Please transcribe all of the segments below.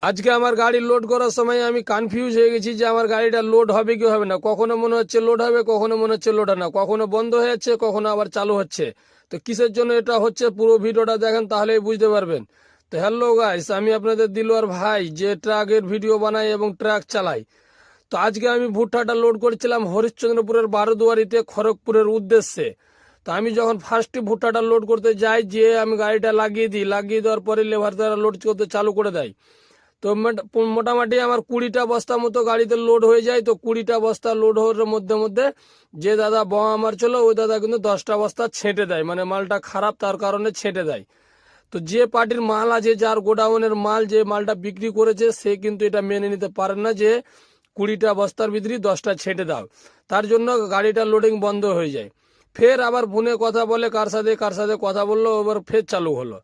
আজকে আমার গাড়ি লোড করার সময় আমি কনফিউজ হয়ে গেছি যে আমার গাড়িটা লোড হবে কি হবে না। কখনো মনে হচ্ছে লোড হবে, কখনো মনে হচ্ছে লোড হবে না, কখনো বন্ধ হয়ে যাচ্ছে, কখনো আবার চালু হচ্ছে। তো কিসের জন্য এটা হচ্ছে পুরো ভিডিওটা দেখেন, তাহলেই বুঝতে পারবেন। তো হ্যালো গাইস, আমি আপনাদের দিলওয়ার ভাই, যে ট্রাকের ভিডিও বানাই এবং ট্রাক চালাই। তো আজকে আমি ভুট্টাটা লোড করছিলাম হরিশ্চন্দ্রপুরের বারোদুয়ারিতে খড়গপুরের উদ্দেশ্যে। তো আমি যখন ফার্স্টে ভুট্টাটা লোড করতে যাই, যে আমি গাড়িটা লাগিয়ে দিই, লাগিয়ে দেওয়ার পরে লেবার দ্বারা লোড করতে চালু করে দেয়। তো মোটামুটি আমার 20টা বস্তা মতো গাড়িতে লোড হয়ে যায়। তো 20টা বস্তা লোড হওয়ার মধ্যে মধ্যে যে দাদা বোমা মারছিল, ওই দাদা কিন্তু 10টা বস্তা ছেঁটে দেয়, মানে মালটা খারাপ তার কারণে ছেঁটে দেয়। তো যে পার্টির মাল আছে, যার গোডাউনের মাল, যে মালটা বিক্রি করেছে, সে কিন্তু এটা মেনে নিতে পারে না যে 20টা বস্তার ভিতরে 10টা ছেঁটে দাও। তার জন্য গাড়িটা লোডিং বন্ধ হয়ে যায়। ফের আবার ফোনে কথা বলে কার সাথে কথা বললো, এবার ফের চালু হলো।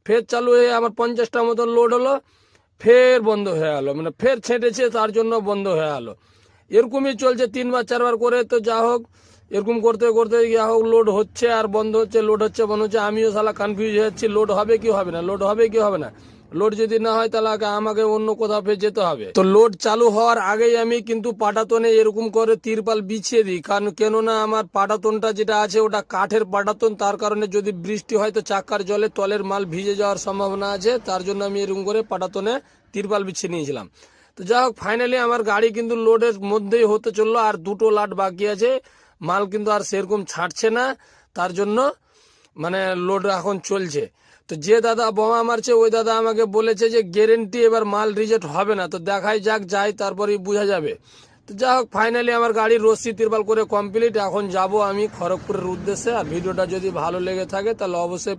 ফের চালু হয়ে আমার 50টা মতো লোড হলো, ফের বন্ধ হয়ে গেল, মানে ফের ছেঁটেছে, তার জন্য বন্ধ হয়ে গেল। এরকমই চলছে 3বার 4বার করে। তো যা হোক, এরকম করতে করতে যা হোক লোড হচ্ছে আর বন্ধ হচ্ছে, লোড হচ্ছে বন্ধ হচ্ছে। আমিও শালা কনফিউজ হয়ে যাচ্ছি, লোড হবে কি হবে না, লোড হবে কি হবে না। লোড যদি না হয় তাহলে আমাকে অন্য কোথাও ফের যেতে হবে। তো লোড চালু হওয়ার আগেই আমি কিন্তু পাটাতনে এরকম করে তিরপাল বিছিয়ে দিই, কারণ কেননা আমার পাটাতনটা যেটা আছে ওটা কাঠের পাটাতন, তার কারণে যদি বৃষ্টি হয় তো চাক্কার জলে তলের মাল ভিজে যাওয়ার সম্ভাবনা আছে। তার জন্য আমি এরকম করে পাটাতনে তিরপাল বিছিয়ে নিয়েছিলাম। তো যা হোক, ফাইনালি আমার গাড়ি কিন্তু লোডের মধ্যেই হতে চললো, আর 2টো লাট বাকি আছে। মাল কিন্তু আর সেরকম ছাড়ছে না, তার জন্য মানে লোড এখন চলছে। তো যে দাদা বোমা মারছে, ওই দাদা আমাকে বলেছে যে গ্যারেন্টি এবার মাল রিজেক্ট হবে না। তো দেখাই যাক, যাই তারপরেই বোঝা যাবে। তো যা হোক, ফাইনালি আমার গাড়ির রশ্মি তিরপাল করে কমপ্লিট। এখন যাব আমি খড়গপুরের উদ্দেশ্যে। আর ভিডিওটা যদি ভালো লেগে থাকে তাহলে অবশ্যই